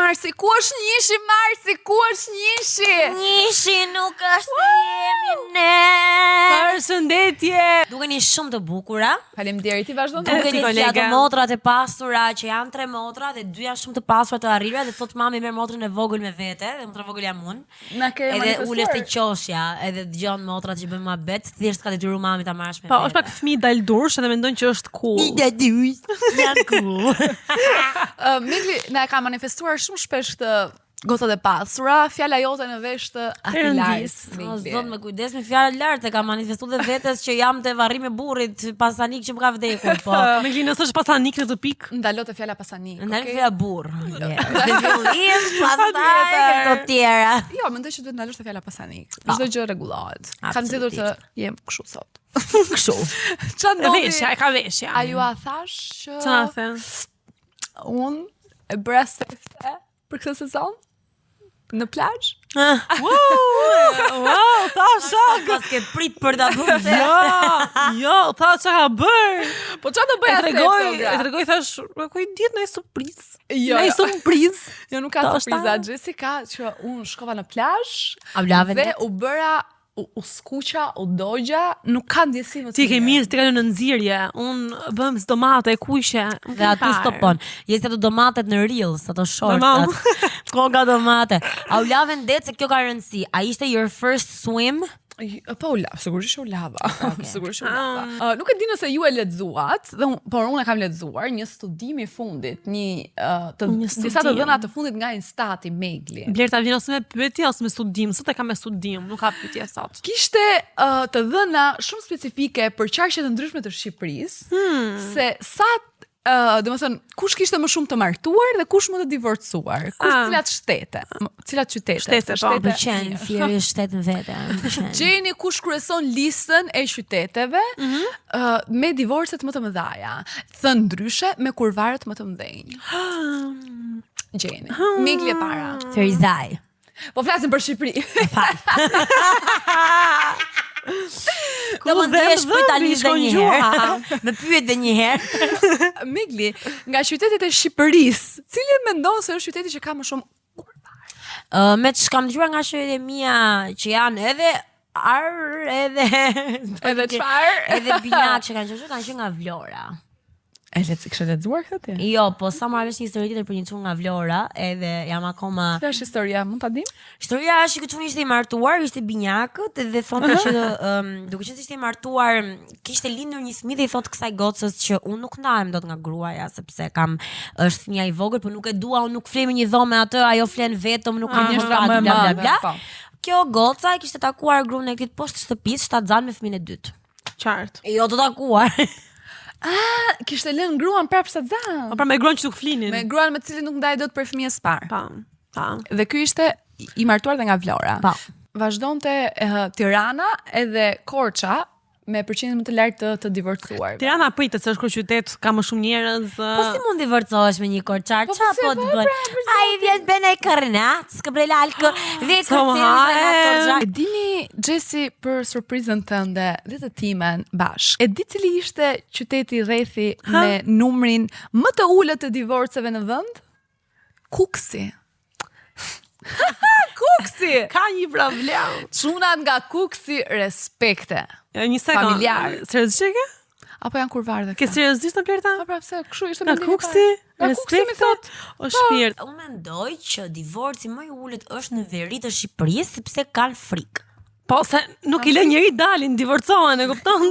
Marsi? Ku është Njishi, Marsi? Ku është Njishi? Njishi nuk është jemi ne. Përshëndetje. Dukeni shumë të bukura. Faleminderit, ti vazhdon. Dukeni si kolega. ato motrat e pastura që janë 3 motra dhe 2 janë shumë të pasura të arrirura dhe thot mami merr motrën e vogël me vete, dhe motra e vogël jam unë. Na ke Edhe manifestuar. ulet te qoshja, edhe dëgjon motrat që bëjnë mohabet, thjesht ka detyruar mami ta marrësh me Po, vete. është pak fëmijë daldursh edhe mendon që është cool. Janë cool. Migli na ka manifestuar shumë shpesh të gotat e pasura, fjala jote në vesh të Perëndis. O zot, me kujdes me fjalë lart, e ka manifestuar dhe vetes që jam te varrimi e burrit, pasanik që më ka vdekur, po. Me Glina s'është pasanik në të pikë. Ndalo të fjala pasanik. Ndalë okay? fjala burr. Dhe fillim, pastaj këto tjera. Jo, mendoj që duhet ndalosh të fjala pasanik. Çdo gjë rregullohet. Kam zgjedhur të jem kështu sot. Kështu. Ç'a E ndodhi? veshja, e ka veshja. A ju a thash që Ç'a na the? unë e bëra sefte për këtë sezon? Në plazh? Wow, tha shok. Pas ke prit për ta bërë. Jo, tha çka ka bër. Po ç'a do E bëja tregoj thash, ku i diet në surprizë. Jo, Në jo. surprizë. Jo, nuk ka Ta surpriza, shta. Jessica, që unë shkova në plazh A blave dhe net? u bëra u skuqa, u dogja, nuk ka ndjesi më të Ti ke mirë. mirë, ti ka në nxirje. Un bëm domate, kuqe. Dhe atu stopon. Jesi ato domatet në reels, ato Normal. shorts. Koga domate. A u lave ndet se kjo ka rëndësi. A ishte your first swim? Po sigurisht u lava. Sigurisht u lava. Nuk e di nëse ju e lexuat, por unë e kam lexuar një studim i fundit, disa të dhëna të fundit nga Instati Megli. Blerta vjen ose me pyetje ose me studim. Sot e kam me studim, nuk ka pyetje sot. Kishte të dhëna shumë specifike për qarqe të ndryshme të Shqipërisë, se sa domethënë kush kishte më shumë të martuar dhe kush më të divorcuar, cilat shtete, cilat qytete. Shtete, po. Më pëlqen Fieri është shtet në vete. Më pëlqen. Gjeni kush kryeson listën e qyteteve me divorcet më të mëdhaja, thënë ndryshe me kurvarët më të mëdhenj. Gjeni. Migli e para. Ferizaj. Po flasim për Shqipëri. Do më ndesh për ta lidhë dhe një herë. Me pyet dhe një herë. Migli, nga qytetet e Shqipërisë, cili mendon se është qyteti që ka më shumë Me që kam dëgjuar nga shërit e mia që janë edhe edhe çfarë? edhe binjak që kanë qenë nga Vlora. E kishte lexuar këtë ti? Jo, po sa marrë vesh një histori tjetër për një çun nga Vlora, edhe jam akoma. Çfarë është historia? Mund ta dim? Historia është që çuni ishte i martuar, ishte binjakët dhe thonë që duke qenë se ishte i martuar, kishte lindur një fëmijë dhe i thotë kësaj gocës që unë nuk ndahem dot nga gruaja sepse është fëmia i vogël, por nuk e dua, unë nuk flej me një dhomë me atë, ajo flen vetëm, nuk kam Njështra më e bla bla madhe, bla. po. Kjo goca e kishte takuar gruan e këtij poshtë shtëpisë, shtatzan me fëmijën e dytë. Qartë. Jo të takuar. Kishte lënë gruan prapë shtatzan. Po pra me gruan që nuk flinin. Me gruan me cilin nuk ndaj dot për fëmijës parë. Pa. Dhe ky ishte i martuar dhe nga Vlora. Po. Vazhdonte Tirana edhe Korça me përqindje më të lartë të divorcuar. Tirana pritet se është kryeqytet, ka më shumë njerëz. Po si mund divorcohesh me një korçar? Po, Qa pse po po, të bën? Ai vjen bën ai karnat, s'kabrel alko, dhe E dini Jesse për surprizën tënde dhe të timen bashk. E di cili ishte qyteti rrethi me numrin më të ulët të divorceve në vend? Kuksi. Kuksi. Ka një problem. Çunat nga Kuksi respekte. Një sekond. Familjar. Seriozisht ke? Apo janë kurvarë dhe Ke seriozisht në Blerta? Po pra pse kështu ishte Nga mendimi i Kuksi, parë. Nga Kuksi mi respekt, thot. o shpirt. Unë mendoj që divorci më i ulët është në veri të Shqipërisë sepse kanë frikë. Po se nuk i lë njëri dalin, divorcohen, e kupton?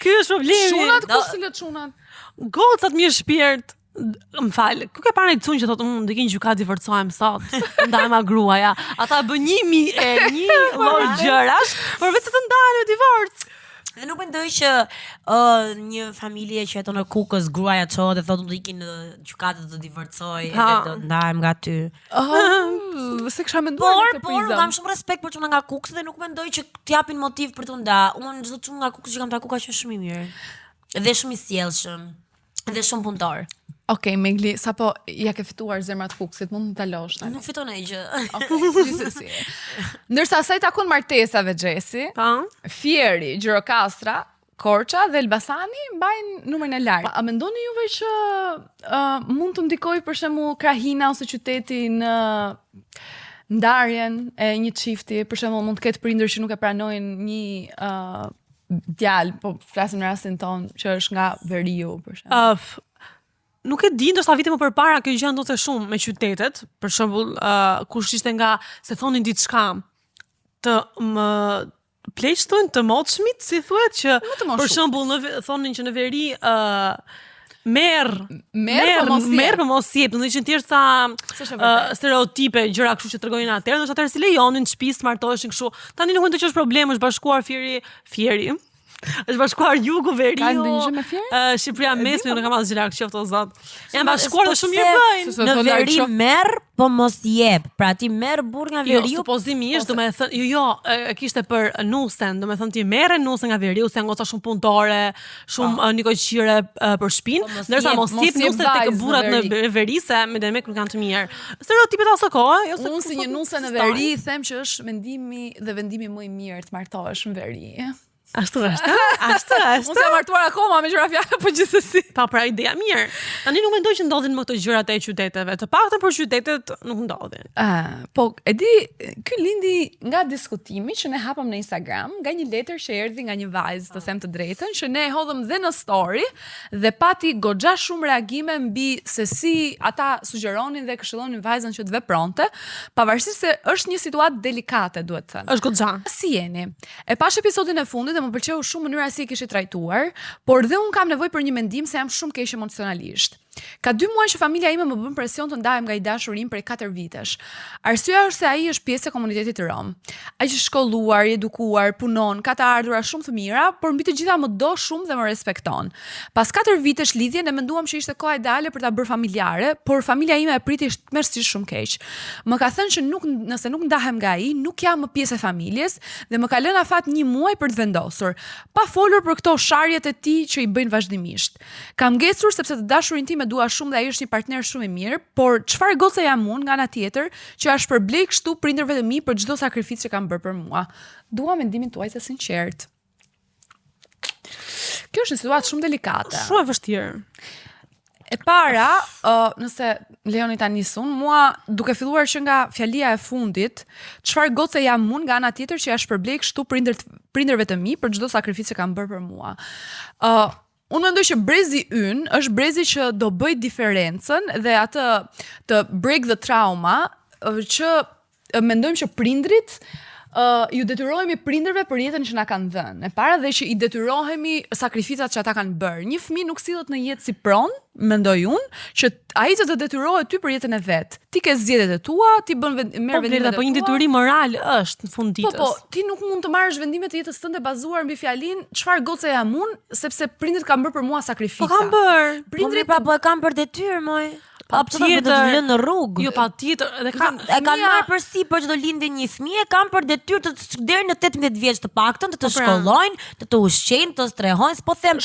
Ky është problemi. Çunat kush lë çunat? Gocat mirë shpirt. Më fal, ku ke parë një çun që thotë do kin gjykat divorcohem sot. Ndaj ma gruaja. Ata bën 1 lloj gjërash, por vetë të ndahen në divorc. Dhe nuk mendoj që një familje që jeton në Kukës gruaja çohet dhe thotë do ikin në gjykatë të divorcoj edhe do ndahem nga ty. Se kisha menduar këtë Por kam shumë respekt për çuna nga Kukës dhe nuk mendoj që t'japin motiv për të nda. Unë çdo çun nga Kukës që kam taku ka qenë shumë i mirë. Dhe shumë i sjellshëm. Dhe shumë punëtor. Okej, Megli, sapo ja ke fituar zemrat Kuksit, mund të dalosh tani. Nuk fiton ai gjë. Gjithsesi. Ndërsa sa i takon martesave Jesse, Po. Fieri, Gjirokastra, Korça dhe Elbasani mbajnë numrin e lartë. A mendoni juve që mund të ndikojë për shembull krahina ose qyteti në ndarjen e një çifti, për shembull mund të ketë prindër që nuk e pranojnë një djalë, po flasim në rastin ton që është nga Veriu për shembull. Nuk e di, ndoshta vite më përpara kjo gjë ndodhte shumë me qytetet, për shembull kush ishte nga se thonin diçka të më pleqtën të modshmit, si thuhet që për shembull thonin që në Veri merr po mos jep, do të thënë tjerë sa stereotipe, gjëra kështu që tregojnë atëherë, ndoshta atëherë si lejonin në shtëpi të martoheshin kështu. Tani nuk mund të qesh problem, është bashkuar fieri. Është bashkuar Jugu, Veriu. Ka ndonjë gjë me fjerë? Shqipëria mesme nuk ka marrë gjëra qoftë o zot. Janë bashkuar dhe shumë mirë bëjnë. Në Veri merr, po mos jep. Pra ti merr burr nga Veriu. Supozimisht, domethënë, kishte për nusen, domethënë ti merre nusen nga Veriu, se janë goca shumë punëtore, shumë nikoqire për shtëpinë, ndërsa mos jep nusen tek burrat në Veri se me demek nuk kanë të mirë. Stereotipet asaj kohe, unë si një nuse në Veri them që është mendimi dhe vendimi më i mirë të martohesh në Veri. Ashtu është. Unë jam martuar akoma me gjëra fjalë, po gjithsesi. Pra ideja mirë. Tani nuk mendoj që ndodhin më këto gjërat e qyteteve. Të paktën për qytetet nuk ndodhin. Po, e di, ky lindi nga diskutimi që ne hapëm në Instagram, nga një letër që erdhi nga një vajzë, të them të drejtën, që ne e hodhëm dhe në story dhe pati goxha shumë reagime mbi se si ata sugjeronin dhe këshillonin vajzën që të vepronte, pavarësisht se është një situatë delikate, duhet të thënë. Është goxha. Si jeni? E pash episodin e fundit dhe më pëlqeu shumë mënyra si e kishit trajtuar, por dhe un kam nevojë për një mendim se jam shumë keq emocionalisht. Ka 2 muaj që familja ime më bën presion të ndahem nga i dashurim prej 4 vitesh. Arsyeja është se ai është pjesë e komunitetit rom. Ai është shkolluar, i edukuar, punon, ka të ardhura shumë të mira, por mbi të gjitha më do shumë dhe më respekton. Pas 4 vitesh lidhje ne menduam që ishte koha ideale për ta bërë familjare, por familja ime e priti tmerrsisht shumë keq. Më ka thënë që nëse nuk ndahem nga ai, nuk jam më pjesë e familjes dhe më ka lënë afat 1 muaj për të vendosur, pa folur për këto sharjet e tij që i bëjnë vazhdimisht. Kam ngecur sepse të dashurin tim dua shumë dhe ai është një partner shumë i mirë, por çfarë goce jam unë nga ana tjetër që ja shpërblej kështu prindërve të mi për çdo sakrificë që kanë bërë për mua. Dua mendimin tuaj të sinqert. Kjo është një situatë shumë delikate. Shumë e vështirë. E para, nëse lejoni ta nisun, mua duke filluar që nga fjalia e fundit, çfarë goce jam unë nga ana tjetër që ja shpërblej kështu prindërve të mi për çdo sakrificë që kanë bërë për mua. Unë mendoj që brezi ynë është brezi që do bëj diferencën dhe atë të break the trauma që mendojmë që prindrit ju detyrohemi prindërve për jetën që na kanë dhënë. E para dhe që i detyrohemi sakrificat që ata kanë bërë. Një fëmijë nuk sillet në jetë si pronë, mendoj unë, që ai të detyrohet ty për jetën e vet. Ti ke zgjedhjet e tua, ti bën merr vendimet e tua. Po një detyrim moral është në fund ditës. Po, ti nuk mund të marrësh vendimet të jetës tënde bazuar mbi fjalinë çfarë goce jam unë, sepse prindrit kanë bërë për mua sakrifica. Po kanë bërë. Prindrit po e kanë për detyrë, moj. Patjetër të lënë në rrugë. Jo, patjetër, edhe e kanë marrë përsipër çdo lindje një fëmijë, kanë për detyrë të deri në 18 vjeç të paktën të shkollojnë, të ushqejnë, të strehojnë, s'po them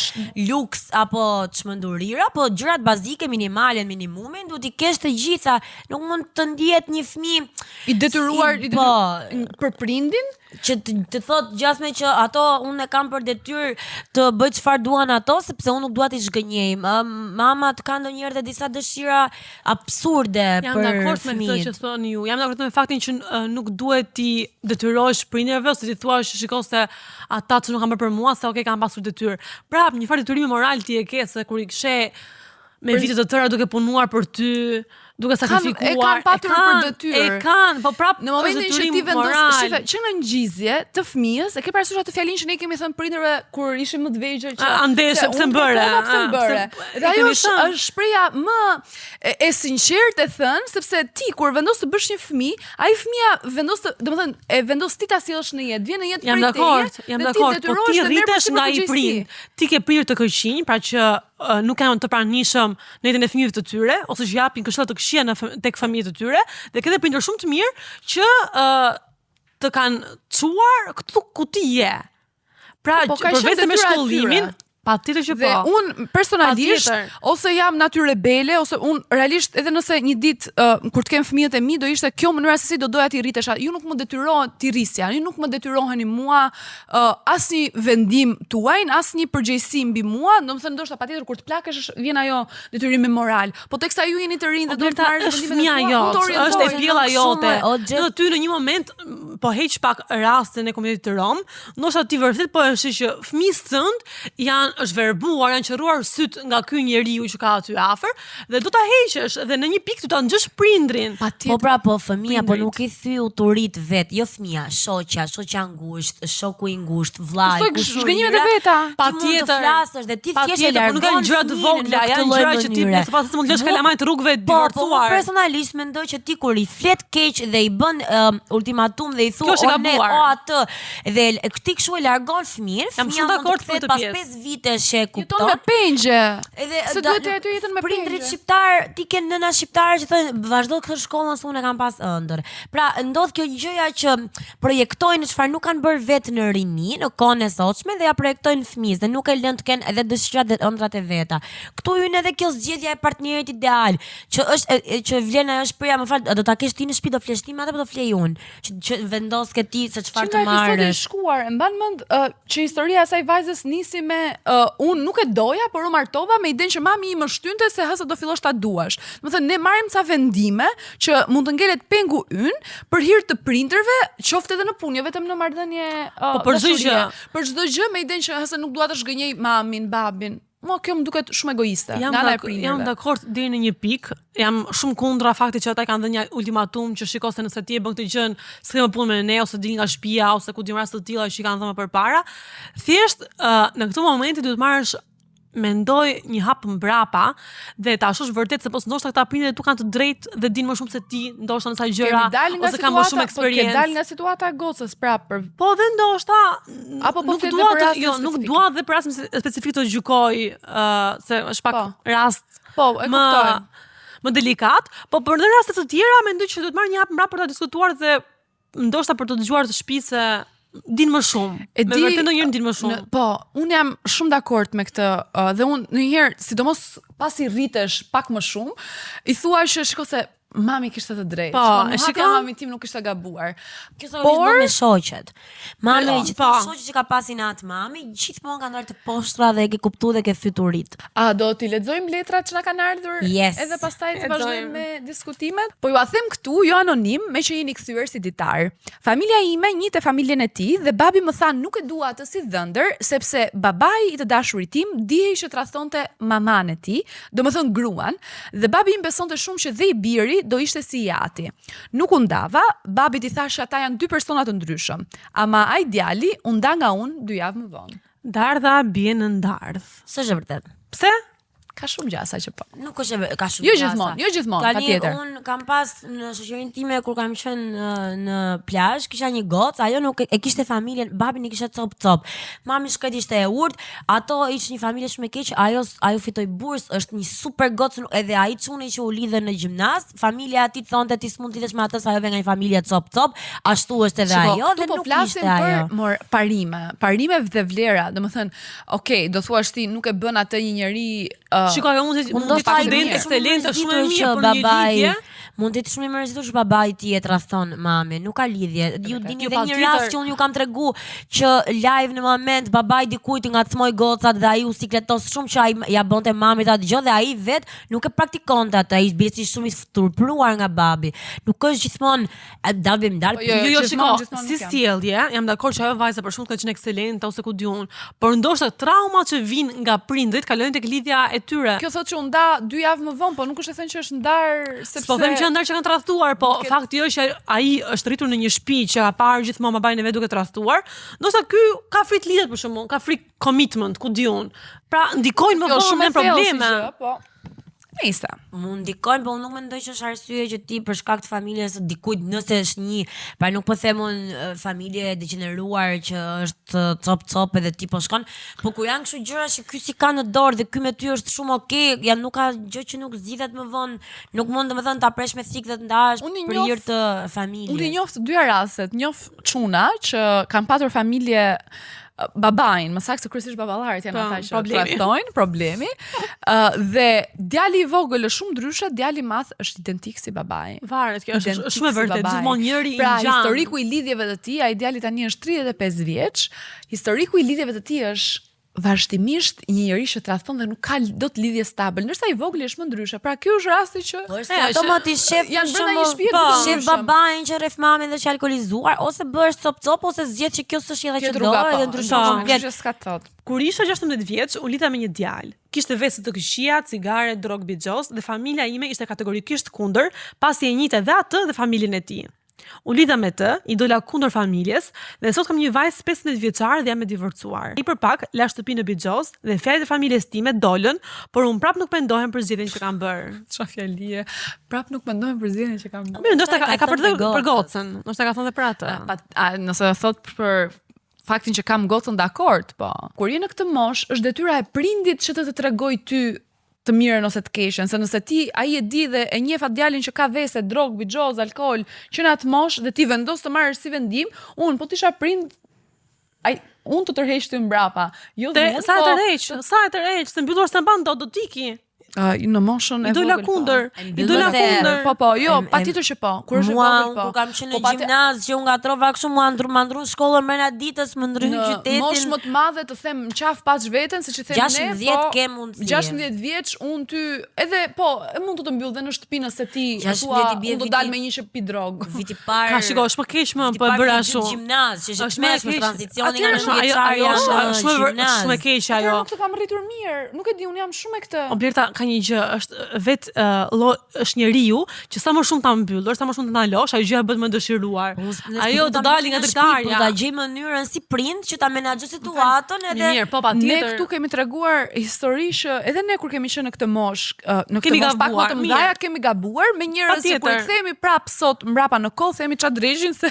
luks apo çmendurira, po gjërat bazike, minimale, minimumin, duhet i kesh të gjitha. Nuk mund të ndihet një fëmijë i detyruar për prindin që të thot gjasme që ato unë e kam për detyrë të bëj çfarë duan ato sepse unë nuk dua t'i zhgënjej. Mamat kanë ndonjëherë dhe disa dëshira absurde për fëmijët. Jam dakord me këtë që thoni ju. Jam dakord me faktin që nuk duhet ti detyrosh prindërve ose ti thuash shikoj se ata që nuk kanë bërë për mua se okay kanë pasur detyrë. Prap një farë detyrimi moral ti e ke se kur i kishe me vite të tëra duke punuar për ty, duke sakrifikuar, e kanë patur për detyrë. E kanë, po prap në momentin që ti vendos që në ngjizje të fëmijës, e ke parasysh atë fjalinë që ne kemi thënë prindërve kur ishim më të vegjël që andeshe pse bëre. Dhe ajo është shpreha më e sinqertë e thënë, sepse ti kur vendos të bësh një fëmijë, ai fëmia vendos të, domethënë, e vendos ti ta sjellësh në jetë, vjen në jetë për teje. Jam dakord, po ti rritesh nga i prind. Ti ke prindër të këqij, pra që nuk kanë të pranishëm në jetën e fëmijëve të tyre ose që japin këshilla të këqija tek familjet e tyre dhe ke prindër shumë të mirë që të kanë çuar këtu ku ti je. Pra përveç me shkollimin, Patjetër që Dhe po. unë personalisht Patjetër. ose jam natyrë rebele ose unë realisht edhe nëse një ditë kur të kem fëmijët e mi do ishte kjo mënyra se si do doja t'i rritesha. Ju nuk më detyrohen t'i rrisja, ju nuk më detyroheni mua asnjë vendim tuaj, asnjë përgjegjësi mbi mua, domethënë ndoshta patjetër kur të plakesh vjen ajo detyrimi moral. Po teksa ju jeni të rinj dhe do të marrë është fëmia jote, është e pjella jote. Do ty në një moment po heq pak rastin e komunitetit të Rom, ndoshta ti vërtet po e shih që fëmijët tënd është verbuar, janë qërruar syt nga ky njeriu që ka aty afër dhe do ta heqësh dhe në një pikë do ta nxjesh prindrin. Po pra, po fëmia po nuk I thy uturit vet, jo fëmia, shoqja ngushtë, shoku I ngushtë, vllai, zhgënjimet e veta. Patjetër. Ti mund të flasësh dhe ti thjesht e largon. Nuk janë gjëra të vogla, janë gjëra që ti sepse mund të lësh kalamaj të rrugëve të divorcuar. Po, unë personalisht mendoj që ti kur I flet keq dhe I bën ultimatum dhe I thu o atë dhe ti kështu e largon fëmijën, fëmia mund të kthehet pas 5 vitesh e kupton. Jeton me pengje. Edhe se duhet të aty jetën me prindrit shqiptar, ti ke nëna shqiptare që thonë vazhdo këtë shkollën se unë e kam pas ëndër. Pra ndodh kjo gjëja që projektojnë çfarë nuk kanë bërë vetë në rini, në kohën e sotshme dhe ja projektojnë fëmijës dhe nuk e lënë të kenë edhe dëshirat dhe ëndrat e veta. Këtu hyn edhe kjo zgjedhja e partnerit ideal, që është që vlen ajo shpreha, më fal, do ta kesh ti në shtëpi, do flesh ti me atë apo do flej unë, që vendos ke ti se çfarë të marrësh. Shkuar, e mban mend që historia e asaj vajzës nisi me unë nuk e doja, por u martova me idenë që mami I më shtynte se hëse do fillosh ta duash. Domethënë ne marrim ca vendime që mund të ngelet pengu ynë për hir të prindërve, qoftë edhe në punë, jo vetëm në marrëdhënie. Po për çdo gjë. Për çdo gjë me idenë që hëse nuk dua të zhgënjej mamin, babin. Mua kjo më duket shumë egoiste. Jam dakord deri në një pikë. Jam shumë kundra faktit që ata kanë dhënë një ultimatum që shiko se nëse ti e bën këtë gjën, s'ke më punë me ne ose dil nga shtëpia ose ku di raste të tilla që I kanë dhënë më përpara. Thjesht në këtë momenti duhet marrësh mendoj një hap mbrapa dhe ta shosh vërtet se po ndoshta këta prindër tu kanë të drejtë dhe dinë më shumë se ti, ndoshta në sa gjëra ose kanë më shumë eksperiencë. Po dal nga situata e gocës prapë. Po dhe ndoshta apo po nuk dua nuk dua dhe për rastin specifik të gjykoj se është pak rast. Po, e kuptoj. Më delikat, po për në raste të tjera mendoj që duhet marrë një hap mbrapa për ta diskutuar dhe ndoshta për të dëgjuar të shtëpisë din më shumë. Me vërtet ndonjëherë din më shumë. Po, unë jam shumë dakord me këtë dhe unë ndonjëherë, sidomos pasi rritesh pak më shumë, I thua që shiko se mami kishte të drejtë. Po, e shikoj mami tim nuk kishte gabuar. Kjo është vetëm me shoqet. Mami gjithmonë shoqet që ka pasin atë mami, gjithmonë kanë ardhur të poshtra dhe e ke kuptuar dhe ke fyturit. A do t'i lexojmë letrat që na kanë ardhur? Yes. Edhe pastaj të vazhdojmë me diskutimet. Po ju a them këtu, jo anonim, me që jeni kthyer si ditar. Familja ime njeh te familjen e tij dhe babi më tha nuk e dua atë si dhëndër, sepse babai I të dashurit tim dihej që tradhtonte maman e tij, domethënë gruan, dhe babi im besonte shumë që dhe I biri do ishte si Jati. Nuk u ndava, babi I thashë ata janë dy persona të ndryshëm. Ama ai djali u nda nga unë 2 javë më vonë. Dardha bie në ndardh. S'është vërtet. Pse? Ka shumë gjasa që po. Nuk është ka shumë gjasa. Jo gjithmonë, patjetër. Un kam pas në shoqërinë time kur kam qenë në plazh, kisha një gocë, ajo nuk e kishte familjen, babin I kishte cop. Mami shkret ishte e urt, ato ishte një familje shumë e keq, ajo fitoi bursë, është një super gocë edhe ai çuni që u lidhe në gjimnaz, familja e tij thonte ti s'mund të lidhesh me atë sa ajo vjen nga një familje cop, ashtu është edhe ajo dhe nuk ishte ajo. Por parime dhe vlera, domethënë, okay, do thuash ti nuk e bën atë një njeri shikoj, mund të student ekscelente shumë e mirë për një lidhje. Mund të jetë shumë I mërzitur që babai ti e tradhton mami, nuk ka lidhje. Ju dini edhe një rast që unë ju kam tregu që live në moment babai dikujt ngacmoi gocat dhe ai u sikletos shumë që ai ja bënte mamit atë gjë dhe ai vet nuk e praktikonte atë, ai bëri shumë I turpruar nga babi. Nuk është gjithmonë dalbim dal. Jo, si sjellje, jam dakord që ajo vajza për shkak të qenë ekselente ose ku diun, por ndoshta traumat që vijnë nga prindrit kalojnë tek lidhja e tyre. Kjo thotë që u nda 2 javë më vonë, po nuk është e thënë që është ndar sepse po them që ndar që kanë tradhtuar, po fakti është që ai është rritur në një shtëpi që ka parë gjithmonë babain e vet duke tradhtuar. Ndoshta ky ka frit lidhet për shkakun, ka frik commitment, ku diun. Pra ndikojnë më vonë me probleme. Po. Nëse mund ndikojnë, po unë nuk mendoj që është arsye që ti për shkak të familjes së dikujt nëse është një, pra nuk po them unë familje e degeneruar që është cop edhe ti po shkon, po kur janë kështu gjëra që ky si ka në dorë dhe ky me ty është shumë okay, janë nuk ka gjë që nuk zgjidhet më vonë, nuk mund domethënë ta presh me thik dhe të ndahesh për hir të familjes. Unë njoh të 2 rastet, njoh çuna që kanë patur familje babain, më saktë kryesisht baballarit janë ata që problemi. trajtojnë problemi. Dhe djali i vogël është shumë ndryshe, djali i madh është identik si babai. Varet, kjo është Identik shumë e si vërtetë, babai. gjithmonë njëri i Pra, ngjan. historiku i lidhjeve të tij, ai djali tani është 35 vjeç, historiku i lidhjeve të tij është vazhdimisht një njerëz që tradhton dhe nuk ka dot lidhje stabil, ndërsa i vogli është më ndryshe. Pra ky është rasti që Po është ato më ti shef janë brenda një për shtëpie shembull, të shef ndryshëm. babain që rreth mamin dhe që alkoolizuar ose bësh cop ose zgjedh që kjo s'është edhe që Tjetër do rruga, edhe po, ndryshon po, komplet. që s'ka thot. Kur isha 16 vjeç, u lita me një djalë. Kishte vesë të këqija, cigare, drog bixhos dhe familja ime ishte kategorikisht kundër, pasi e njihte dhe atë dhe familjen e tij. U lidha me të, i dola kundër familjes dhe sot kam një vajzë 15 vjeçare dhe jam e divorcuar. I për pak la shtëpi në bixhos dhe fjalët e familjes time dolën, por unë prap nuk mendohem për zgjedhjen që kam bërë. Çfarë fjalie? Prap nuk mendohem për zgjedhjen që kam bërë. Mirë, ndoshta e ka thënë për për gocën, ndoshta ka thënë dhe për atë. Nëse thot për faktin që kam gocën dakord, po. Kur je në këtë moshë, është detyra e prindit që të tregoj ty të mirën ose të keqen, se nëse ti ai e di dhe e njeh atë djalin që ka vese, drog, bixhoz, alkool, që në atë moshë dhe ti vendos të marrësh si vendim, unë po t'isha prind unë të tërheq ty mbrapa. Jo unë, Sa e tërheq, se mbyllur se mban do tiki. në moshën e Idola vogël. kundër, Mbyllur idola se- kundër. Po, jo, patjetër që po. Kur është e Mua, vogël po. kur kam qenë Po, në gjimnaz, që unë ngatrova kështu mua ndru shkollën mbrenda ditës, më ndryhyn në qytetin. moshë më të madhe të them qaf pas veten, siç i them ne, 16 ke mundësi. 16 vjeç unë ty edhe po e mund të të mbyll dhe në shtëpi nëse ti 16 thua i bie unë do viti- dal me një shtëpi drog. Viti parë. Ka shiko, është më keq më viti po e parë bëra ke ashtu. Gjimnaz, që është Është më më keq keq. tranzicioni nga Atëherë në Ajo vjeçari është në shumë gjimnaz. e keq Ajo ajo. nuk të kam rritur mirë. Nuk e di, unë jam shumë e këtë. Blerta ka një gjë, është është njeriu që sa më shumë ta mbyllur, sa më shumë të ndalosh, ajo gjëja bëhet më dëshiruar. Ajo do dali nga dritarja. Ta gjej mënyrën si prind që ta menaxhoj situatën edhe Mirë, po Ne patjetër. këtu kemi treguar histori që edhe ne kur kemi qenë në këtë moshë, në këtë Kemi moshë pak më gabuar, të mëdha mirë. kemi gabuar me njerëz që kur Patjetër. i kthehemi prap sot mbrapa në kohë themi ç'a drejshin se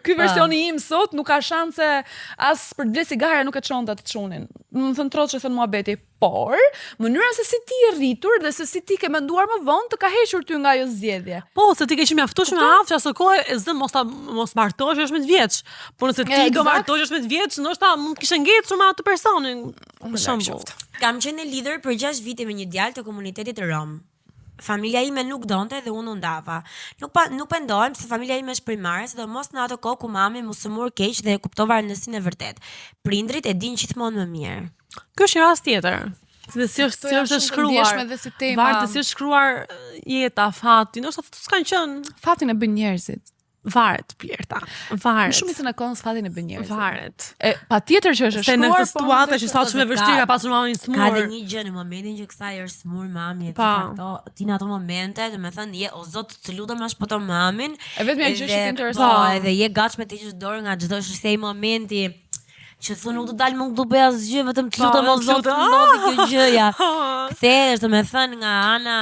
ky versioni im sot nuk ka shanse as për të ble cigare nuk e çonte atë çunin. Më thën trotë që thën muhabeti, por mënyra se si ti je rritur dhe se si ti ke menduar më vonë të ka hequr ty nga ajo zgjedhje. Po, se ti ke qenë mjaftueshëm me aftë asë kohë e zë mos martohesh është me të vjeç. Po nëse ti do Eksakt. martohesh me të vjeç, ndoshta mund të kishe ngecur me atë personin. Për shembull. kam qenë e lidhur për 6 vite me një djalë të komunitetit rom. Familja ime nuk donte dhe unë u ndava. Nuk pendohem se familja ime është primare, sidomos në ato kohë ku mami mu sëmur keq dhe e kuptova rëndësinë e vërtet. Prindrit e dinë gjithmonë më mirë. Kjo është një rast tjetër. Se si është janë shumë të shkruar. ndjeshme dhe si tema. Varet se si është shkruar jeta, fati, ndoshta s'kan qenë. Fatin e bën njerëzit. Varet, Blerta. Varet. Në shumicën e kohës fatin e bën njerëzit. Varet. Patjetër që është e Se në shkruar, këtë situatë që sa shumë e vështirë ka pasur mamin smur. Ka dhe një gjë në momentin që kësaj është smur mami, ti në ato momente, domethënë je o zot të lutem na shpëto mamin. E vetmja gjë që të intereson. Po, edhe je gatshme të heqësh dorë nga çdo shërsej momenti. Që thu nuk do dalë më këtu bëj asgjë, vetëm të lutem o zot të ndodhi kjo gjëja. Kthehesh domethënë nga ana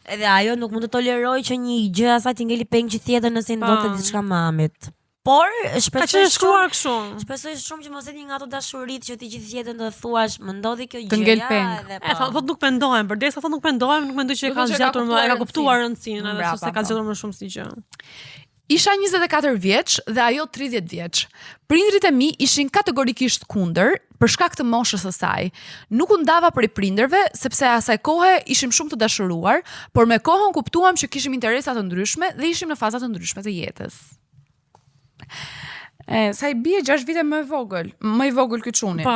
edhe ajo nuk mund të toleroj që një gjë asaj të ngeli peng që tjetër nëse i ndodhte diçka mamit. Por Ka shpresoj qenë shkruar kështu. Shpresoj shumë që mos e di nga ato dashuritë që ti gjithë jetën do thuash, më ndodhi kjo Të ngel gjëja peng. edhe E thot nuk pendohem, përdesa thot nuk pendohem, nuk mendoj që e Nuk ka mendoj që e ka zgjatur më, e ka kuptuar kuptuar rëndësinë, edhe Brapa, se ka po. zgjatur më shumë si gjë. Isha 24 vjeç dhe ajo 30 vjeç. Prindrit e mi ishin kategorikisht kundër për shkak të moshës së saj. Nuk u ndava prej prindërve sepse asaj kohe ishim shumë të dashuruar, por me kohën kuptuam që kishim interesa të ndryshme dhe ishim në faza të ndryshme të jetës. Sa i bie 6 vite më i vogël ky çuni. Po.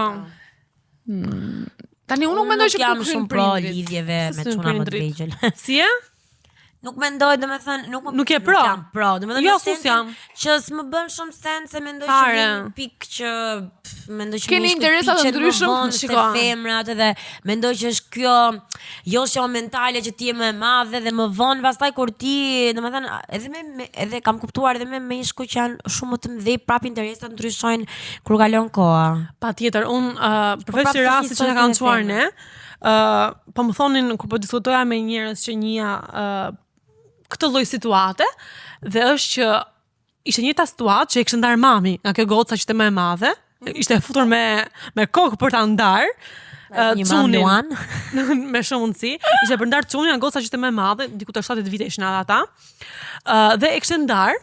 Tani unë nuk mendoj që jam këtu shumë kryen pro prindrit. lidhjeve me Si çuna më të prindrit. vegjël. Si e? Nuk mendoj, domethënë, nuk je pro? jam pro, domethënë Jo, në sus sensin jam. që s'më bën shumë sens se mendoj që Fare. një pikë që mendoj që Keni mishkët interesa të piqet më ndryshëm? vonë se Shiko. femrat edhe mendoj që është kjo joshja mentale që ti je më e madhe dhe më vonë pastaj kur ti, domethënë, edhe kam kuptuar edhe me meshkuj që janë shumë më të mëdhej, prap interesat ndryshojnë kur kalon koha. Patjetër, unë përveç prapë si rasti s'nisoj që na se kanë e çuar them. ne, po më thonin kur po diskutoja me njerëz që njëja këtë lloj situate dhe është që ishte njëta situatë që e kishte ndar mami nga kjo goca që ishte më e madhe, ishte e futur me kokë për ta ndar. Një mam Luan. Me shumë mundësi, ishte për ndar çunin nga goca që ishte më e madhe, diku të 70 vite ishin ata. Dhe e kishte ndar,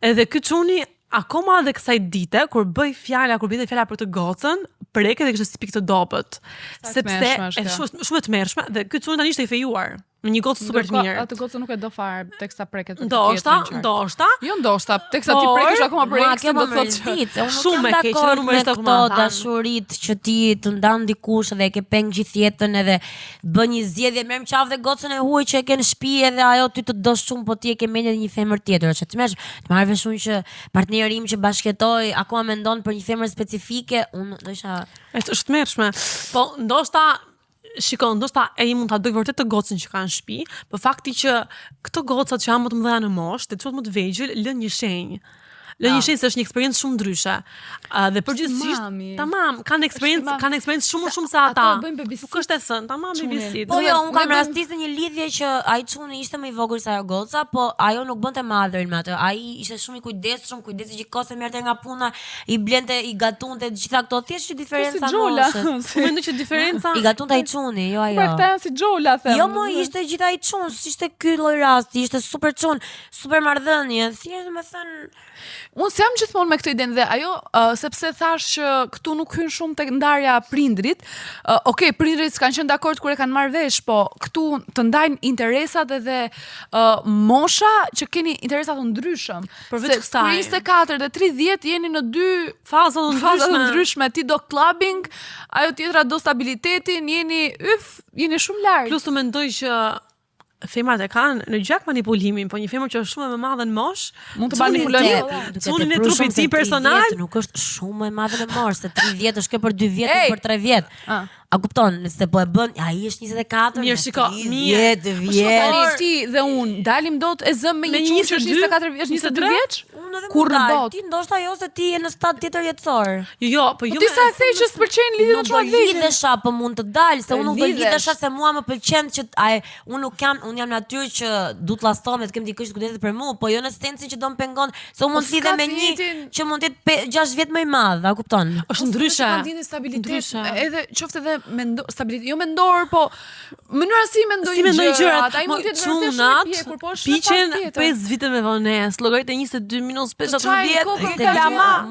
edhe ky çuni akoma edhe kësaj dite, kur bën fjala për të gocën, preket dhe kështë si pikë të dobët. Sepse shumë e tmerrshme dhe ky çuni tani ishte i fejuar. Në një gocë super të mirë. Atë gocë nuk e do fare teksa preket. Ndoshta. Jo ndoshta, teksa ti prekesh akoma për ekstra do thotë shumë e keq numri të këto dashuritë që ti të ndan dikush dhe e ke peng gjithë jetën edhe bën një zgjedhje merr qafë dhe gocën e huaj që e ke në shtëpi edhe ajo ty të do shumë po ti e ke mendje një femër tjetër, që të marrë vesh unë që partneri im që bashkëtoj akoma mendon për një femër specifike, unë do isha është tmerrshme. Po ndoshta ndoshta ai mund ta doj vërtet të gocën që ka në shtëpi, por fakti që këto gocat që janë më të mëdha në moshë, të çuat më të vegjël, lën një shenjë. Një shenjë se është një eksperiencë shumë ndryshe. Dhe përgjithsisht, tamam, kanë eksperiencë shumë se ata. Nuk është e thënë, tamam babysit. Po jo, unë kam rastisë një lidhje që ai çuni ishte më i vogël se ajo goca, po ajo nuk bënte madhërin me atë. Ai ishte shumë i kujdesshëm, kujdesi gjithkohë merrte nga puna, i blente, i gatunte gjitha këto, thjesht diferenca moshës. Unë mendoj që diferenca i gatunte ai çuni, jo ajo. Po këta janë si Xhola them. Jo, mo ishte gjithë ai çun, ishte ky lloj rasti, ishte super çun, super marrëdhënie, thjesht domethënë unë s'jam gjithmonë me këtë idenë dhe ajo, sepse thash që këtu nuk hyn shumë tek ndarja prindrit. Okej, prindrit s'kan qenë dakord kur e kanë marrë vesh, po këtu të ndajnë interesat edhe mosha që keni interesat të ndryshëm. Përveç kësaj, 24 dhe 30 jeni në dy faza të ndryshme. Ti do clubbing, ajo tjetra do stabilitetin, jeni shumë larg. Plus të mendoj që femrat e kanë në gjak manipulimin, po një femër që është shumë më e madhe në moshë mund të manipulojë çunin e trupit ti personal, nuk është shumë e madhe në moshë, se 30 është kjo për 2 vjet, për 3 vjet. A kupton, nëse po e bën, ai është 24, mirë shiko, 10 vjet. Ti dhe unë dalim dot e zëm me një çunë që është 24 vjeç, 22 vjeç? Unë edhe kur dal, ti ndoshta jo se ti je në stad tjetër jetësor. Jo, po jo. Ti sa the që s'pëlqen lidhja të çuat vjeç. Lidhesha, po mund të dal, se unë nuk do lidhesha se mua më pëlqen që unë jam natyrë që du të llastoj me të kem dikush kujdeset për mua, po jo në sensin që do më pengon, se unë mund të lidhem me një që mund të jetë 6 vjet më i madh, a kupton? Është ndryshe. Edhe qoftë edhe stabilitet, jo mendor, po mënyra si mendoj gjërat. Ai mund të jetë vërtet po piqen 5 vite me vonesë, llogaritë 22 minus 50. Kalama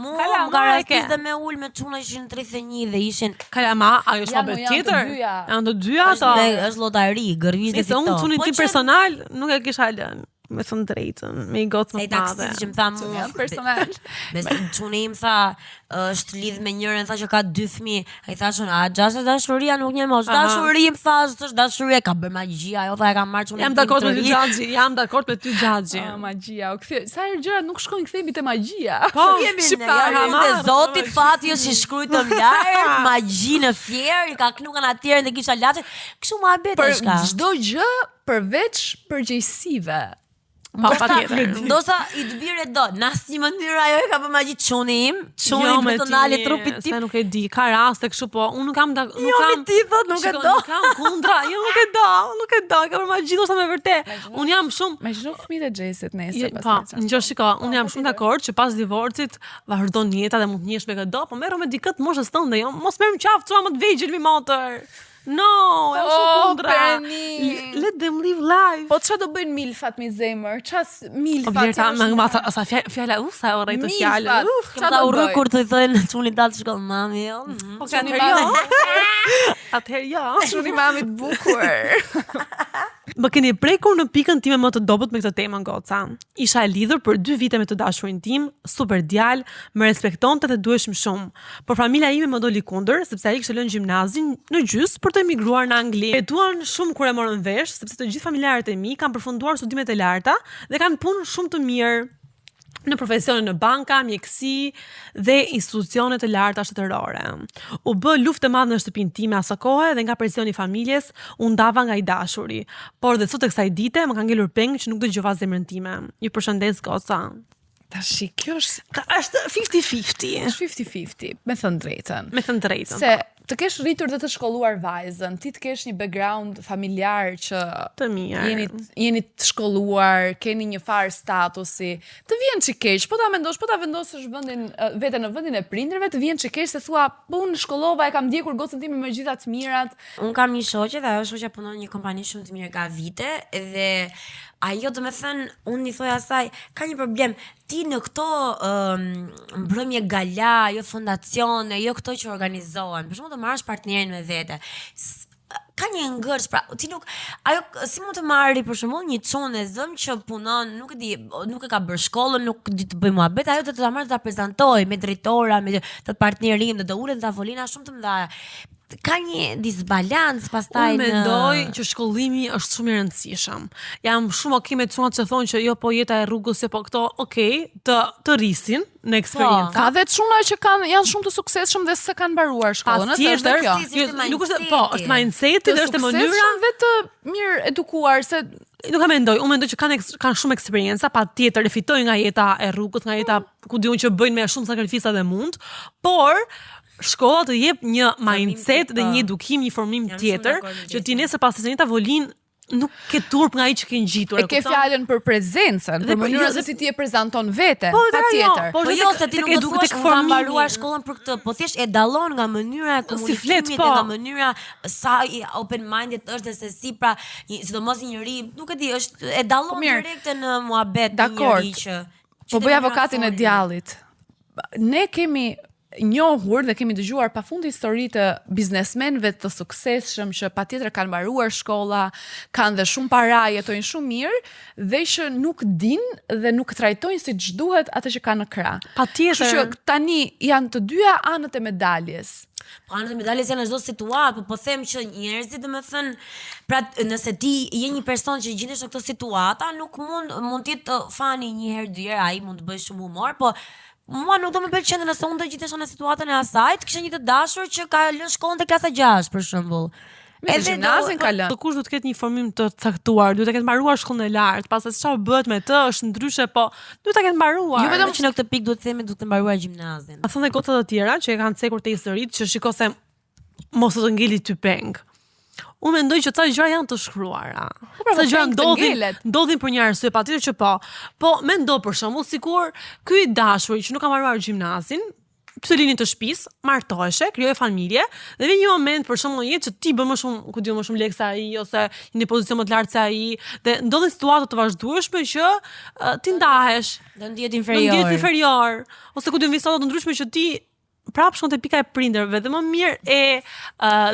dhe me ul me çuna ishin 31 dhe ishin kalama, ajo është më tjetër. Janë të dyja ato. Është llotari, gërvish dhe fito. Unë çunin tim personal nuk e kisha lënë. Me thënë drejtën, me i gocë më të madhe. Që më tha mua personal. Çuni im tha, është lidh me njërin, tha që ka 2 fëmijë. Ai thashun, gjashtë dashuria nuk një mosh. Dashuria më tha, është dashuria ka bërë magji, ajo tha e ka marrë çunin. Jam dakord me ty Xhaxhi, Xhaxhi. Magjia, u kthy. Sa herë gjërat nuk shkojnë kthehemi te magjia. Po, jemi në Zotit fati është i shkruajtur lart, magji në fier, i ka knukan atëherë dhe kisha laçe. Kështu më habet është. Për çdo gjë përveç përgjegjësive. Ndoshta i të bire do, në asnjë mënyrë ajo e ka bë magji çuni im, çuni personali trupit tim. Se nuk e di, ka raste kështu, po unë nuk kam nuk e do. Nuk kam kundra, nuk e do, ka bër magji ndoshta me vërtet. Unë jam shumë, imagjino fëmijët e Xhesit nesër pas. Po, ngjo shiko, unë jam shumë dakord që pas divorcit vazhdon jeta dhe mund të njesh me këtë do, po merro me dikët moshës tënde, jo, mos merr në qafë çuna më të vegjël mi motor. No, e shumë kundra. Let them live life. Po çfarë do bëjnë milfat me zemër? Ças milfat? Vlerëta me sa fjala sa orë të fjalë. Çfarë do urrë kur të thonë çuni dal të shkon mami, jo. Po kanë jo. Atëherë jo. Çuni mami të bukur. Më keni prekur në pikën time më të dobët me këtë temë goca. Isha e lidhur për 2 vite me të dashurin tim, super djalë, më respektonte dhe duheshim shumë. Por familja ime më doli kundër, sepse ai kishte lënë gjimnazin në gjys për të emigruar në Angli. Jetuan shumë kur e morën vesh, sepse të gjithë familjarët e mi kanë përfunduar studimet e larta dhe kanë punë shumë të mirë në profesione në banka, mjekësi dhe institucione të larta shtetërore. U bë luftë e madhe në shtëpinë time asaj kohe dhe nga presioni i familjes u ndava nga i dashuri. Por dhe sot e kësaj dite më ka ngelur peng që nuk dëgjova zemrën time. Ju përshëndes goca. Tashi, kjo është 50-50. Është 50-50, me thënë drejtën. Se të kesh rritur dhe të shkolluar vajzën, ti të kesh një background familjar që të mirë. Jeni të shkolluar, keni një farë statusi, të vjen që keq, po ta vendosësh veten në vendin e prindërve, të vjen që keq se thua, po unë shkollova, e kam ndjekur gocën time me gjitha të mirat. Unë kam një shoqe dhe ajo shoqja punon në një kompani shumë të mirë ka vite dhe ajo do me thënë, unë i thoj asaj, ka një problem, ti në këto mbrëmje gala, jo fondacione, jo këto që organizohen, për shumë të marrësh partnerin me vete, ka një ngërç, pra ti nuk ajo si mund të marri për shembull një çunë e zëm që punon, nuk e di, nuk e ka bërë shkollën, nuk di të bëj muhabet, ajo do të ta marrë të ta prezantoj me drejtora, me të partnerin, do ulet në tavolina shumë të mëdha. Ka një disbalans pastaj Unë mendoj që shkollimi është shumë i rëndësishëm. Jam shumë okay me çunat që thonë që jo po jeta e rrugës, po këto të rrisin në eksperiencë. Ka dhe çuna që janë shumë të suksesshëm dhe s'e kanë mbaruar shkollën, është kjo. Nuk është është mindseti dhe është mënyra dhe të mirë edukuar se nuk e mendoj, unë mendoj që kanë shumë eksperjenca, patjetër e fitojnë nga jeta e rrugës, nga jeta ku diun që bëjnë me shumë sakrifisa dhe mund, por shkolla të jep një mindset dhe një edukim, një formim tjetër, që ti nesër pas të një tavolinë nuk ke turp nga ai që ke ngjitur. E ke fjalën për prezencën, për mënyrën se si ti e prezanton veten, patjetër. Po jo se ti nuk do të ka mbaruar shkollën për këtë, po thjesht e dallon nga mënyra e komunikimit, nga mënyra sa i open minded është dhe se si pra, sidomos një njeri, nuk e di, është e dallon direkt në muhabet një njeri që po bëj avokatin e djallit. Ne kemi njohur dhe kemi dëgjuar pafund histori të biznesmenëve të suksesshëm që patjetër kanë mbaruar shkolla, kanë dhe shumë para, jetojnë shumë mirë dhe që nuk dinë dhe nuk trajtojnë siç duhet atë që kanë në krah. Patjetër. Kështu që tani janë të dyja anët e medaljes. Po anët e medaljes janë në çdo situatë, po them që njerëzit domethënë, pra nëse ti je një person që gjendesh në këtë situata, nuk mund të jetë fani një herë dy herë, ai mund të bëj shumë humor, po mua nuk do më pëlqen nëse unë do gjitesha në situatën e asaj, të kisha një të dashur që ka lënë shkollën te klasa 6 për shembull. Edhe gjimnazin ka lënë. Kush duhet të ketë një formim të caktuar, duhet të ketë mbaruar shkollën e lartë, pastaj çfarë bëhet me të është ndryshe, po duhet ta ketë mbaruar. Jo vetëm që në këtë pikë duhet të themi duhet të mbaruar gjimnazin. A thonë goca të tjera që e kanë cekur te historitë që shiko se mos të ngeli ty peng. Unë mendoj që ca gjëra janë të shkruara. Ca gjëra ndodhin për një arsye, patjetër që po. Po mendo për shembull sikur ky i dashuri që nuk ka mbaruar gjimnazin, pse lini të shtëpisë, martoheshe, krijoje familje, dhe vjen një moment për shembull jetë që ti bën më shumë, ku diun më shumë lekë se ai ose në pozicion më të lartë se ai, dhe ndodhin situata të vazhdueshme që ti ndahesh, do ndihet inferior. Ose ku diun situata të ndryshme që ti prapë shkon te pika e prindërve dhe më mirë e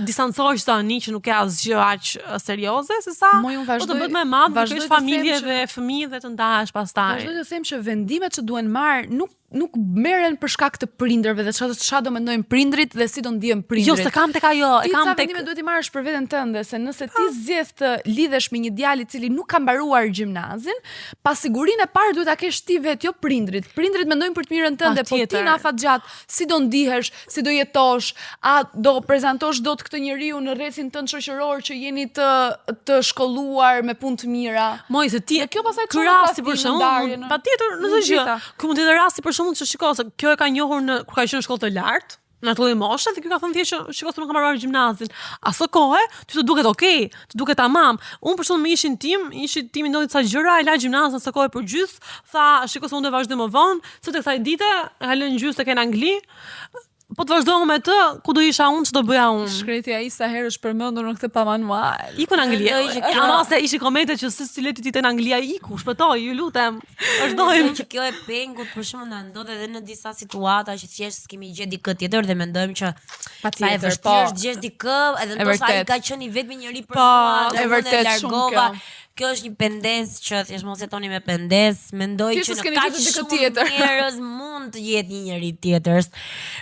distancohesh tani që nuk ka asgjë aq serioze se sa po të bëhet më e madh, vazhdosh familje dhe fëmijë dhe të ndahesh pastaj. Vazhdoj të them që vendimet që duhen marr nuk merren për shkak të prindërve dhe çfarë do mendojnë prindrit dhe si do ndihen prindrit. Jo, se kam tek ajo, e kam tek. Vendime duhet i marrësh për veten tënde, se nëse ti zgjedh të lidhesh me një djalë i cili nuk ka mbaruar gjimnazin, pas sigurinë e parë duhet ta kesh ti vet, jo prindrit. Prindrit mendojnë për të mirën tënde, po ti në afatgjat si do ndihesh, si do jetosh, a do prezantosh dot këtë njeriu në rrethin tënd shoqëror që jeni të shkolluar me punë të mira. Moj se ti kjo pastaj rasti për shembull, patjetër në të gjë. Ku mund të jetë rasti për shembull që shiko se kjo e ka njohur kur ka qenë në shkollë të lartë, në atë lloj moshe, dhe ky ka thënë thjesht që shiko se nuk ka mbaruar gjimnazin. Aso kohë, ty të duket okay, të duket tamam. Unë për shembull me ishin timi ndodhi ca gjëra, e la gjimnazin aso kohë për gjys, tha shiko se unë do vazhdoj më vonë, se tek kësaj dite e ka lënë gjys tek në Angli. Po të vazhdohem me të, ku do isha unë, që do bëja unë. Shkreti ai sa herë është përmendur në këtë pamanual. Iku në Angli. Ama se ishi komente që si leti ti te në Angli, iku, shpëtoj, ju lutem. Vazhdojmë. Që kjo e pengut për shembull na ndodh edhe në disa situata që thjesht s'kemi gjetë dikë tjetër dhe mendojmë që sa e vështirë është të gjesh dikë, edhe ndoshta ai ka qenë i vetmi njeri për mua, e vërtet shumë kjo. Kjo është një pendes që thjesht mos jetoni me pendes, mendoj që në kaq shumë njerëz mund të jetë një njeri tjetër.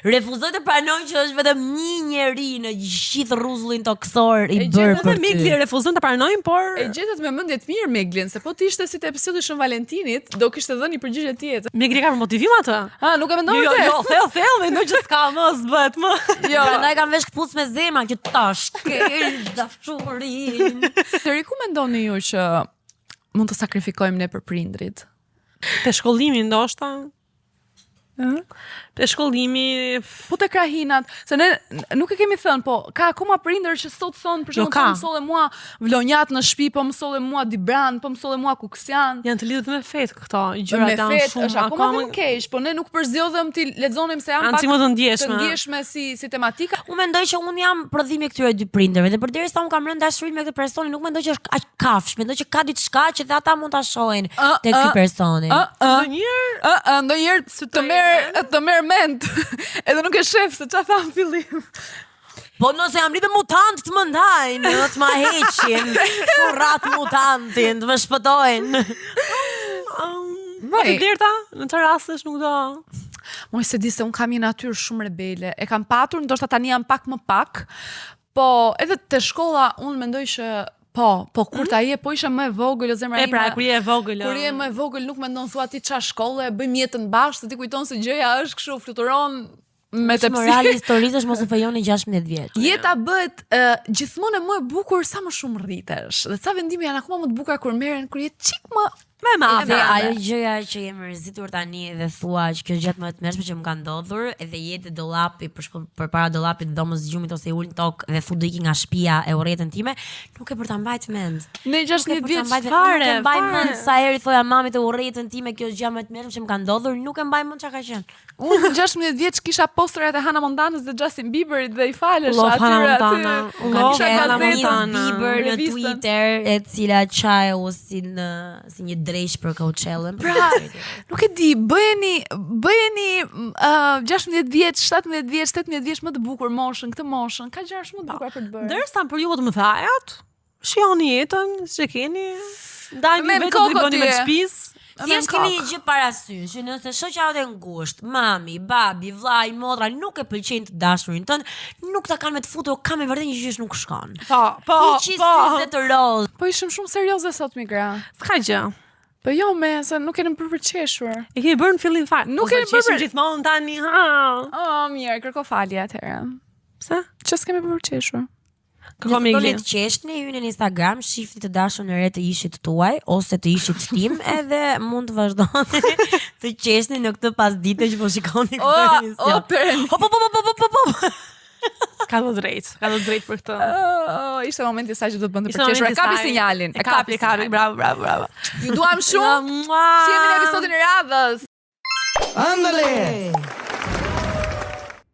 Refuzoj të pranoj që është vetëm një njeri në gjithë rruzullin toksor i bërë për ty. Megli refuzon të pranojmë, por e gjetët me mendje të mirë Meglin, se po të ishte si te episodi Shën Valentinit, do kishte dhënë një përgjigje tjetër. Megli ka për motivim atë? Nuk e mendoj vërtet. Jo, thell, mendoj që s'ka më, s'bëhet më. Jo, prandaj kam vesh kpuc me zemra që tash kel dashurin. Tëri ku mendoni ju që mund të sakrifikojmë ne për prindrit? Te shkollimi ndoshta. Te shkollimi, Po te krahinat, se ne nuk e kemi thënë, po ka akoma prindër që sot thonë, për shembull, ka. po mësolle mua vlonjat në shtëpi, po mësolle mua dibran, po mësolle mua kuksian. janë të lidhur me fetë këto, Me gjërat janë fet shumë është akoma dhe më keq, po ne nuk përzjodhëm ti lexonim se janë Janë pak si më të të ndjeshme. ndjeshme si tematika. Unë mendoj që unë jam prodhimi i këtyre dy prindërve dhe përderisa unë kam rënë dashuri me këtë personin, nuk mendoj që është aq kafsh, mendoj që ka diçka që dhe ata mund ta shohin tek ky personi. Ndonjëherë të merr mend. Edhe nuk e shef se çfarë tha në fillim. Po nëse jam rritë mutant të më ndajnë, të ma heqin, surrat mutantin, të më shpëtojnë. Po të blerta, në të rastesh nuk do. Moj se di se unë kam një natyrë shumë rebele. E kam patur, ndoshta tani jam pak më pak, po edhe te shkolla unë mendoj që po kur ta je, po isha më e vogël, o zemra ime. Pra, kur je e vogël. Kur je më e vogël nuk mendon thua ti çfarë shkolle, bëjmë jetën bashkë, se ti kujton se gjëja është kështu fluturon me tepsi. Morali i historisë është mos u fejoni 16 vjeç. Jeta bëhet gjithmonë më e bukur sa më shumë rritesh. Dhe ca vendime janë akoma më të bukura kur merren kur je çik më Me madhe. Dhe ajo gjëja që je mërzitur tani dhe thua që kjo gjatë më të mëshme që më ka ndodhur, edhe jetë dollapi përpara dollapit dhomës gjumit ose i ul në tokë dhe thu do iki nga shtëpia e urrëtën time, nuk e për ta mbajt mend. Në 16 vjeç Nuk e mbaj mend sa herë thoja mamit të urrëtën time kjo gjë më të mëshme që më ka ndodhur, nuk e mbaj mend çka ka qenë. Unë 16 vjeç kisha posterat e Hannah Montanës dhe Justin Bieberit dhe i falesh Love Hannah Montana. Kisha Hannah gazetën, Montana. Bieber në revistën. Twitter, e cila qajë si një drejsh për Coachellën. Pra, nuk e di, bëheni 16 vjeç, 17 vjeç, 18 vjeç më të bukur moshën, këtë moshën, ka gjëra shumë të bukura për të bërë. Ndërsa në periudhë më thajat, shihoni jetën, që keni, ndajni Men vetë të kokot bëni me je. shtëpisë. Thjesht keni një gjë parasysh, që nëse shoqja jote ngushtë, mami, babi, vllai, motra nuk e pëlqejnë të dashurin tënd, nuk ta kanë me të futur, ka me vërtet një gjë që nuk shkon. Po. Hiqi të rozë. Po ishim shumë serioze sot migra. S'ka gjë. Po jo me, se nuk kemi përqeshur. E kemi bërë në fillim fare. Nuk Ose kemi qeshim bërë. gjithmonë tani. Ha. Mirë, kërko falje atëherë. Pse? Që s'kemi përqeshur. Kërko me Nëse Iglin. doni të qeshni, hyni në Instagram, shifni të dashur në re të ishit tuaj ose të ishit tim, edhe mund të vazhdoni të qeshni në këtë pasdite që po shikoni këtë emision. Perëndi. Ka do drejt për këtë. Ishte momenti i saj që do të bënte Ishte përqeshur. E momenti kapi saj. sinjalin. E kapi, bravo. Ju duam shumë. Mua. Jemi në episodin e radhës. Ándale.